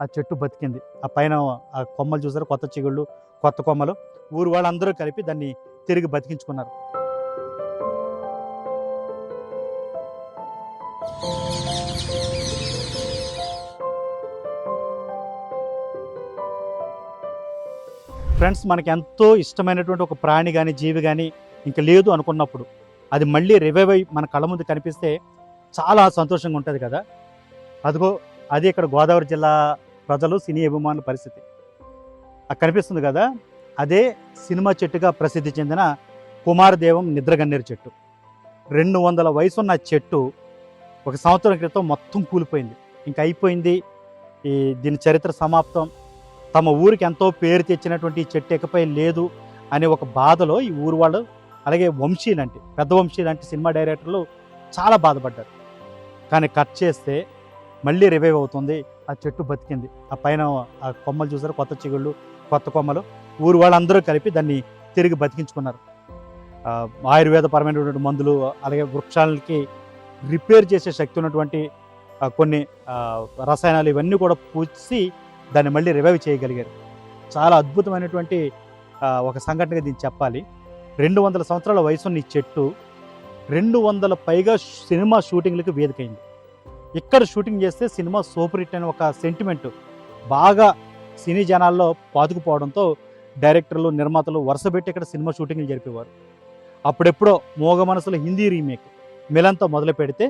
ఆ చెట్టు బతికింది. ఆ పైన ఆ కొమ్మలు చూసారా, కొత్త చిగుళ్ళు, కొత్త కొమ్మలు. ఊరు వాళ్ళందరూ కలిపి దాన్ని తిరిగి బతికించుకున్నారు. ఫ్రెండ్స్, మనకి ఎంతో ఇష్టమైనటువంటి ఒక ప్రాణి కానీ, జీవి కానీ ఇంక లేదు అనుకున్నప్పుడు అది మళ్ళీ రివైవ్ అయ్యి మన కళ్ళ ముందు కనిపిస్తే చాలా సంతోషంగా ఉంటుంది కదా. అదిగో అది ఇక్కడ గోదావరి జిల్లా ప్రజలు, సినీ అభిమానుల పరిస్థితి. అది కనిపిస్తుంది కదా, అదే సినిమా చెట్టుగా ప్రసిద్ధి చెందిన కుమారదేవం నిద్రగన్నేరు చెట్టు. 200 వయసున్న చెట్టు ఒక సంవత్సరం క్రితం మొత్తం కూలిపోయింది. ఇంక అయిపోయింది, దీని చరిత్ర సమాప్తం, తమ ఊరికి ఎంతో పేరు తెచ్చినటువంటి ఈ చెట్టు ఇకపై లేదు అనే ఒక బాధలో ఈ ఊరు వాళ్ళు, అలాగే వంశీ లాంటి పెద్ద వంశీ లాంటి సినిమా డైరెక్టర్లు చాలా బాధపడ్డారు. కానీ కట్ చేస్తే మళ్ళీ రివైవ్ అవుతుంది. ఆ చెట్టు బతికింది. ఆ పైన ఆ కొమ్మలు చూసారా, కొత్త చిగుళ్ళు, కొత్త కొమ్మలు. ఊరు వాళ్ళందరూ కలిపి దాన్ని తిరిగి బతికించుకున్నారు. ఆయుర్వేదపరమైనటువంటి మందులు, అలాగే వృక్షాలకి రిపేర్ చేసే శక్తి ఉన్నటువంటి కొన్ని రసాయనాలు ఇవన్నీ కూడా పూసి దాన్ని మళ్ళీ రివైవ్ చేయగలిగారు. చాలా అద్భుతమైనటువంటి ఒక సంఘటనగా దీన్ని చెప్పాలి. 200 సంవత్సరాల వయసున్న ఈ చెట్టు 200 పైగా సినిమా షూటింగ్లకు వేదికైంది. ఇక్కడ షూటింగ్ చేస్తే సినిమా సూపర్ హిట్ అనే ఒక సెంటిమెంట్ బాగా సినీ జనాల్లో పాతుకుపోవడంతో డైరెక్టర్లు, నిర్మాతలు వరుసపెట్టి ఇక్కడ సినిమా షూటింగ్లు జరిపేవారు. అప్పుడెప్పుడో మోగ మనసులో హిందీ రీమేక్ మిలన్తో మొదలు పెడితే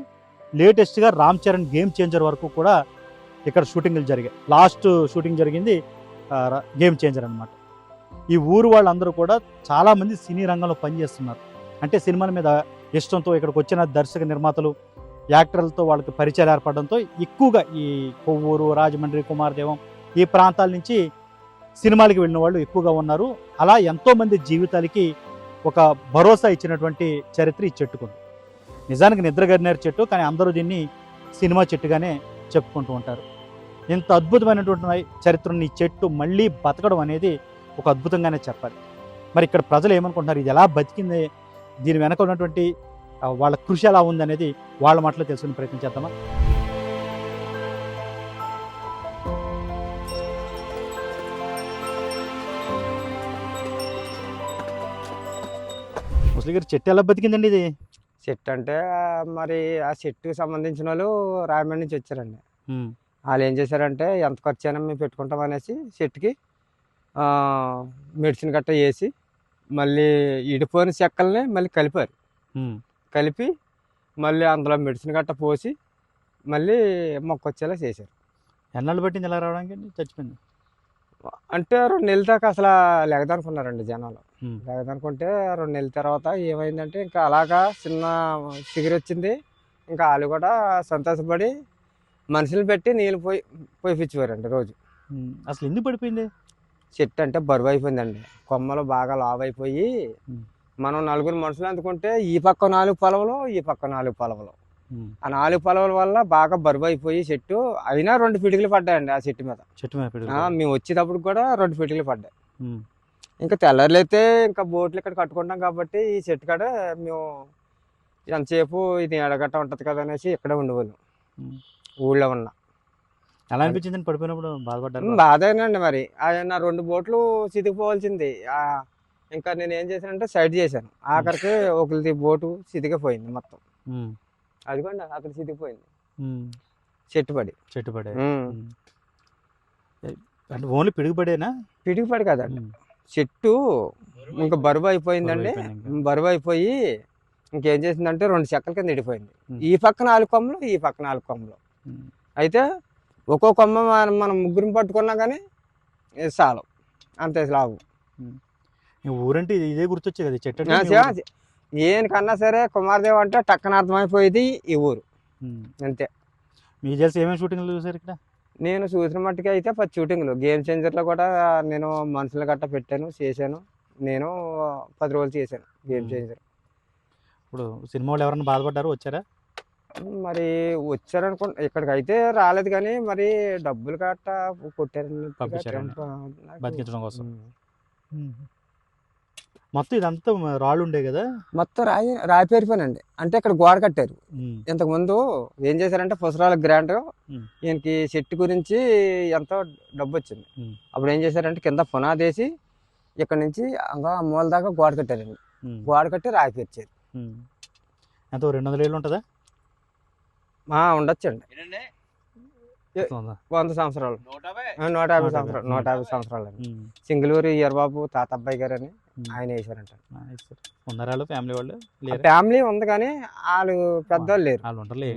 లేటెస్ట్గా రామ్ చరణ్ గేమ్ చేంజర్ వరకు కూడా ఇక్కడ షూటింగ్లు జరిగాయి. లాస్ట్ షూటింగ్ జరిగింది గేమ్ చేంజర్ అనమాట. ఈ ఊరు వాళ్ళందరూ కూడా చాలామంది సినీ రంగంలో పనిచేస్తున్నారు. అంటే సినిమాల మీద ఇష్టంతో ఇక్కడికి వచ్చిన దర్శక, నిర్మాతలు, యాక్టర్లతో వాళ్ళకి పరిచయాలు ఏర్పడడంతో ఎక్కువగా ఈ కొవ్వూరు, రాజమండ్రి, కుమారదేవం ఈ ప్రాంతాల నుంచి సినిమాలకి వెళ్ళిన వాళ్ళు ఎక్కువగా ఉన్నారు. అలా ఎంతోమంది జీవితాలకి ఒక భరోసా ఇచ్చినటువంటి చరిత్ర ఈ చెట్టుకుంది. నిజానికి నిద్రగన్నేరు చెట్టు, కానీ అందరూ దీన్ని సినిమా చెట్టుగానే చెప్పుకుంటూ ఉంటారు. ఇంత అద్భుతమైనటువంటి చరిత్ర ఉన్న ఈ చెట్టు మళ్ళీ బతకడం అనేది ఒక అద్భుతంగానే చెప్పాలి. మరి ఇక్కడ ప్రజలు ఏమనుకుంటున్నారు, ఇది ఎలా బతికింది, దీని వెనక ఉన్నటువంటి వాళ్ళ కృషి ఎలా ఉందనేది వాళ్ళ మాటలో తెలుసుకునే ప్రయత్నం చేద్దామా. ముసలి గారు, చెట్టు ఎలా బతికిందండి ఇది? చెట్టు అంటే మరి ఆ చెట్టుకి సంబంధించిన వాళ్ళు రాయమండ్రి నుంచి వచ్చారండి. వాళ్ళు ఏం చేశారంటే ఎంత ఖర్చు అయినా మేము పెట్టుకుంటాం అనేసి చెట్టుకి మెడిసిన్ గట్ట వేసి మళ్ళీ ఇడిపోయిన చెక్కల్ని మళ్ళీ కలిపారు. కలిపి మళ్ళీ అందులో మెడిసిన్ గట్ట పోసి మళ్ళీ మొక్క వచ్చేలా చేశారు. ఎన్నాళ్ళు పట్టింది ఎలా రావడానికి? చచ్చిపోయింది అంటే 2 నెలల దాకా అసలు లెగదనుకున్నారండి జనాలు. లెగదనుకుంటే 2 నెలల తర్వాత ఏమైందంటే ఇంకా అలాగా చిన్న చిగురొచ్చింది. ఇంకా వాళ్ళు కూడా సంతోషపడి మనుషులు పెట్టి నీళ్ళు పోయిపించేవారండి రోజు. అసలు ఎందుకు పడిపోయింది? చెట్టు అంటే బరువు అయిపోయిందండి. కొమ్మలు బాగా లావు అయిపోయి మనం 4 మనుషులు అందుకుంటే ఈ పక్క 4 పొలవలు, ఈ పక్క 4 పొలవలు. ఆ 4 పొలవల వల్ల బాగా బరువు అయిపోయి చెట్టు అయినా 2 పిడుగులు పడ్డాయండి ఆ చెట్టు మీద. మేము వచ్చేటప్పుడు కూడా 2 పిడుగులు పడ్డాయి. ఇంకా తెల్లారులు అయితే ఇంకా బోట్లు ఇక్కడ కట్టుకుంటాం కాబట్టి ఈ చెట్టు కాడ మేము ఎంతసేపు ఇది ఎడగట్ట ఉంటుంది కదా అనేసి ఇక్కడే ఉండేవాళ్ళం ఊళ్ళో ఉన్న. ఎలా అనిపించింది పడిపోయినప్పుడు? బాధపడ్డారు? బాధేనండి. మరి ఆయన 2 బోట్లు చితికిపోవాల్సింది. ఇంకా నేను ఏం చేశానంటే సైడ్ చేశాను. ఆఖరికి ఒకరిది బోటు చితికిపోయింది మొత్తం. అదిగోండి అక్కడ చితికిపోయింది చెట్టు పడి. అంటే ఓన్లీ పిడుగుపడేనా? పిడుగుపడి కదండి, చెట్టు ఇంకా బరువు అయిపోయిందండి. బరువు అయిపోయి ఇంకేం చేసిందంటే 2 చెక్కల కింద ఇడిపోయింది. ఈ పక్క 4 కొమ్మలు, ఈ పక్క 4 కొమ్మలు. అయితే ఒక్కో కొమ్మ మనం ముగ్గురిని పట్టుకున్నా కానీ చాలు, అంతే లావు. ఊరంటే ఇదే గుర్తొచ్చే కదా చెట్టు. ఏనికన్నా సరే కుమారదేవ్ అంటే టక్కన అర్థమైపోయేది ఈ ఊరు, అంతే. మీకు తెలిసి ఏమేమి షూటింగ్లు చూసారు ఇక్కడ? నేను చూసిన మట్టుకి అయితే 10 షూటింగ్లు. గేమ్ చేంజర్లో కూడా నేను మనుషులు గట్ట పెట్టాను, చేశాను. నేను 10 రోజులు చేశాను గేమ్ చేంజర్. ఇప్పుడు సినిమా వాళ్ళు ఎవరైనా బాధపడ్డారు, వచ్చారా? మరి వచ్చారనుకుంటా, ఇక్కడికి అయితే రాలేదు కానీ మరి డబ్బులు గట్ట కొట్టారు బతికించడం కోసం. మొత్తం ఇదంతా రాళ్ళు ఉండే కదా. మొత్తం రాయి పేరిపోయానండి. అంటే ఇక్కడ గోడ కట్టారు. ఇంతకు ముందు ఏం చేశారంటే పుసరాల గ్రాంట్ ఈయనకి చెట్టు గురించి ఎంతో డబ్బు వచ్చింది. అప్పుడు ఏం చేశారంటే కింద పునాది వేసి ఇక్కడ నుంచి ఇంకా మూల దాకా గోడ కట్టారండి. గోడ కట్టి రాయి పేర్చారు. ఎంత 200 ఏళ్ళు ఉంటుందా? ఉండొచ్చండి. 100 సంవత్సరాలు, 150 సంవత్సరాలు, 150 సంవత్సరాలు అండి. సింగిలూరి ఈరబాబు తాతబ్బాయి గారు అని ఆయన వేసారంట. ఉన్నారా ఫ్యామిలీ వాళ్ళు? ఫ్యామిలీ ఉంది కానీ వాళ్ళు పెద్దవాళ్ళు లేరు. వాళ్ళు ఉంటారులే,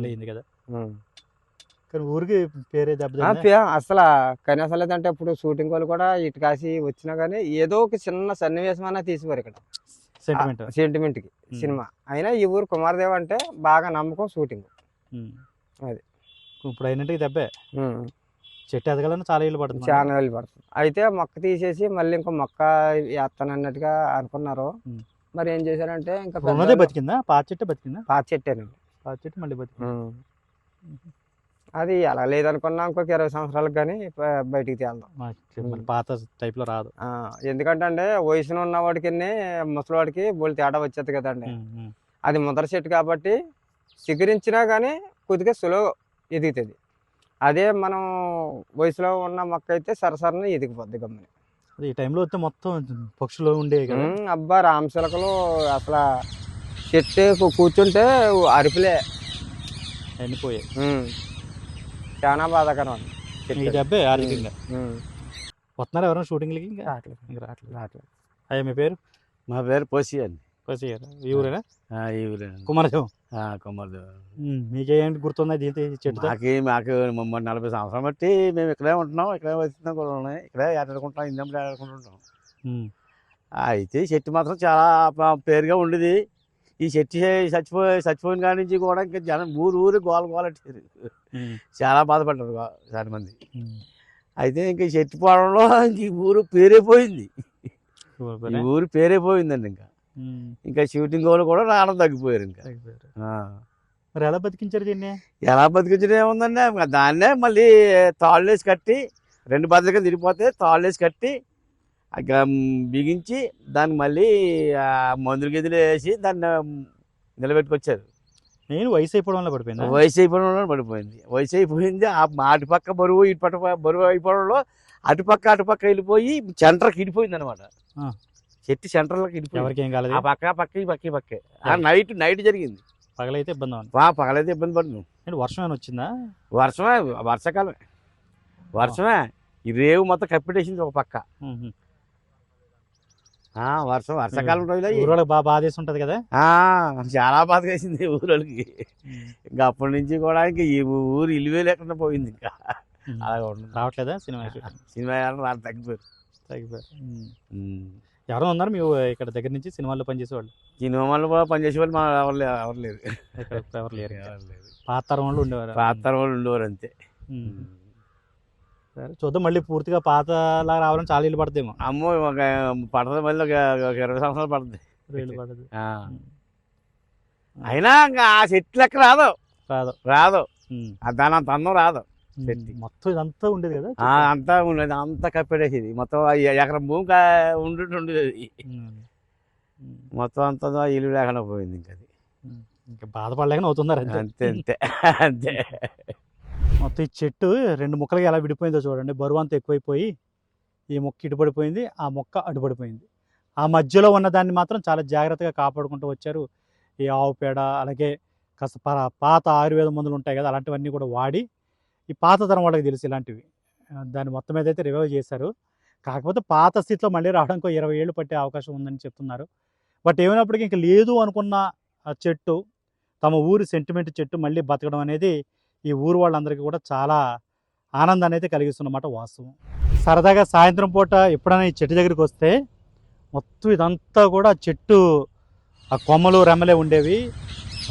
అయింది కదా. కానీ ఊరికి పేరే దెబ్బ అసలు కనీసం లేదంటే ఇప్పుడు షూటింగ్ వాళ్ళు కూడా ఇటు కాసి వచ్చినా కానీ ఏదో ఒక చిన్న సన్నివేశం అన్నా తీసిపోరు ఇక్కడ. సెంటిమెంట్ కి సినిమా అయినా ఈ ఊరు కుమారదేవ్ అంటే బాగా నమ్మకం షూటింగ్. అది ఇప్పుడు అయినట్టు దెబ్బే. చెట్టు ఎదగాలని చాలా ఏళ్ళు పడుతుంది. చాలా ఏళ్ళు పడుతుంది. అయితే మొక్క తీసేసి మళ్ళీ ఇంకో మొక్క వేస్తానన్నట్టుగా అనుకున్నారు. మరి ఏం చేశారంటే ఇంకా బతికిందా? పాత చెట్టు బతికిందా? పాత చెట్టేనండి. పాత చెట్టు మళ్ళీ బతికింది. అది అలా లేదనుకున్నా ఇంకొక 20 సంవత్సరాలకు కానీ బయటికి తేల్దాం. పాత టైప్ లో రాదు. ఎందుకంటే అండి వయసులో ఉన్నవాడికి ముసలివాడికి బోల్ తేడా వచ్చేది కదండి. అది ముదర చెట్టు కాబట్టి చిగురించినా కానీ కొద్దిగా సులువు ఎదుగుతుంది. అదే మనం వయసులో ఉన్న మొక్క అయితే సరసరని ఎదిగిపోద్ది గమ్మని. ఈ టైంలో వస్తే మొత్తం పక్షులు ఉండే కదా. అబ్బా రామచిలకలు అసలు చెట్టు కూర్చుంటే అరుపులే ఎండిపోయాయి. చాలా బాధాకరం. డబ్బే ఆర్థికంగా వస్తున్నారు ఎవరైనా షూటింగ్లకి? ఇంకా రావట్లేదు. అయ్యా మీ పేరు? మా పేరు పోసి అండి. పోసి గారు ఈ ఊరేనా? ఈ ఊరేనా. కుమారదేవ్. కుమారదేవ్. మీకేంటి గుర్తుందా దీంతో చెట్టు? మాకు 40 సంవత్సరాలు బట్టి మేము ఇక్కడే ఉంటున్నాం, ఇక్కడే వచ్చినాం కూడా ఉన్నాయి, ఇక్కడే ఆడుకుంటాం, ఇందప్పుడు ఆడుకుంటుంటాం. అయితే చెట్టు మాత్రం చాలా పేరుగా ఉండేది. ఈ చెట్టు చచ్చిపోయిన కాడి నుంచి కూడా ఇంకా జనం ఊరు గోలట్టారు. చాలా బాధపడ్డారు చాలా మంది. అయితే ఇంకా చెట్టు పోవడంలో ఈ ఊరు పేరైపోయింది. ఈ ఊరు పేరైపోయిందండి. ఇంకా షూటింగ్ వాళ్ళు కూడా రావడం తగ్గిపోయారు. ఇంకా మరి ఎలా బతికించారు దీన్ని? ఎలా బతికించడం ఏముందండి, దాన్నే మళ్ళీ తాళ్ళేసి కట్టి 2 బద్దలుగా తిరిగిపోతే తాళ్ళేసి కట్టి బిగించి దాన్ని మళ్ళీ మందులు గిదులు వేసి దాన్ని నిలబెట్టుకొచ్చారు. నేను వయసు అయిపోవడం వల్ల పడిపోయింది. వయసు అయిపోవడం పడిపోయింది. వయసు అయిపోయింది. అటుపక్క బరువు ఇటుపక్క బరువు అయిపోవడంలో అటుపక్క వెళ్ళిపోయి సెంటర్కి ఇడిపోయింది అనమాట. చెట్టు సెంటర్లోకి ఇడిపోయింది. ఆ పక్కే నైట్ జరిగింది. పగలైతే ఇబ్బంది. పగలైతే ఇబ్బంది పడుతుంది. వర్షం ఏమైనా వచ్చిందా? వర్షమే ఈ రేవు మొత్తం కప్పిటేసింది ఒక పక్క. వర్షాకాలం రోజులు బాగా బాధేసి ఉంటది కదా. చాలా బాధ వేసింది ఊరోళ్ళకి. ఇంకా అప్పటి నుంచి కూడా ఇంకా ఈ ఊరు ఇల్లువే లేకుండా పోయింది. ఇంకా అలాగే రావట్లేదా సినిమా? తగ్గిపోయారు. ఎవరైనా ఉన్నారు మీ ఇక్కడ దగ్గర నుంచి సినిమాల్లో పనిచేసేవాళ్ళు? సినిమాల్లో పనిచేసేవాళ్ళు మా ఎవరు లేరు. ఎవరు లేరు. పాత తరం వాళ్ళు ఉండేవారు అంతే. సరే చూద్దాం, మళ్ళీ పూర్తిగా పాతలా రావాలని చాలా ఇల్లు పడతామో. అమ్మో పడుతుంది, మళ్ళీ ఒక 20 సంవత్సరాలు పడుతుంది. అయినా ఇంకా ఆ చెట్టు లెక్క రాదు. దాని అంత అందం రాదు. మొత్తం ఇదంతా ఉండేది కదా. అంతా ఉండేది, అంతా కప్పెడేసేది. మొత్తం ఎకరం భూమి ఉండేది అది. మొత్తం అంతా ఇల్లు లేకుండా పోయింది. ఇంకా అది ఇంకా బాధపడలేకనే అవుతున్నారు అంతే. మొత్తం ఈ చెట్టు 2 ముక్కలుగా ఎలా విడిపోయిందో చూడండి. బరువు అంతా ఎక్కువైపోయి ఈ మొక్క ఇటుపడిపోయింది, ఆ మొక్క అడ్డుపడిపోయింది. ఆ మధ్యలో ఉన్న దాన్ని మాత్రం చాలా జాగ్రత్తగా కాపాడుకుంటూ వచ్చారు. ఈ ఆవు పేడ, అలాగే కాస్త పాత ఆయుర్వేద మందులు ఉంటాయి కదా, అలాంటివన్నీ కూడా వాడి ఈ పాత తరం వాళ్ళకి తెలుసు ఇలాంటివి. దాన్ని మొత్తం మీద అయితే రివైవ్ చేశారు. కాకపోతే పాత స్థితిలో మళ్ళీ రావడానికి 20 ఏళ్ళు పట్టే అవకాశం ఉందని చెప్తున్నారు. బట్ ఏమైనప్పటికీ ఇంకా లేదు అనుకున్న ఆ చెట్టు, తమ ఊరి సెంటిమెంట్ చెట్టు మళ్ళీ బతకడం అనేది ఈ ఊరు వాళ్ళందరికీ కూడా చాలా ఆనందాన్ని అయితే కలిగిస్తున్నమాట వాస్తవం. సరదాగా సాయంత్రం పూట ఎప్పుడైనా ఈ చెట్టు దగ్గరికి వస్తే మొత్తం ఇదంతా కూడా చెట్టు ఆ కొమ్మలు రెమ్మలే ఉండేవి.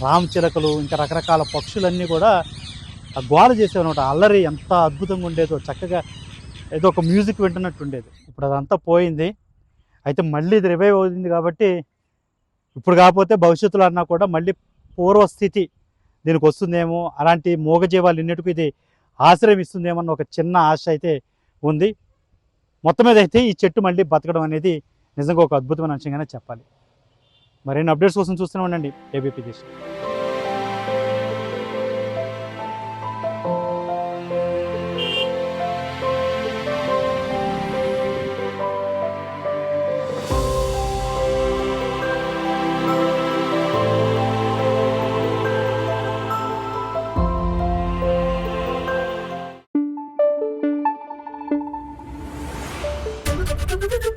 రామచిలకలు ఇంకా రకరకాల పక్షులన్నీ కూడా ఆ గోల చేసేవన్నమాట. అల్లరి ఎంత అద్భుతంగా ఉండేదో, చక్కగా ఏదో ఒక మ్యూజిక్ వింటున్నట్టు ఉండేది. ఇప్పుడు అదంతా పోయింది. అయితే మళ్ళీ ఇది రివైవ్ అవుతుంది కాబట్టి ఇప్పుడు కాకపోతే భవిష్యత్తులో అన్నా కూడా మళ్ళీ పూర్వస్థితి దీనికి వస్తుందేమో, అలాంటి మూగజీవాలు ఎన్నిటికీ ఇది ఆశ్రయం ఇస్తుందేమో అన్న ఒక చిన్న ఆశ అయితే ఉంది. మొత్తం మీద అయితే ఈ చెట్టు మళ్ళీ బతకడం అనేది నిజంగా ఒక అద్భుతమైన అంశంగానే చెప్పాలి. మరిన్ని అప్డేట్స్ కోసం చూస్తూనే ఉండండి ఏబీపీ దేశం. Thank you.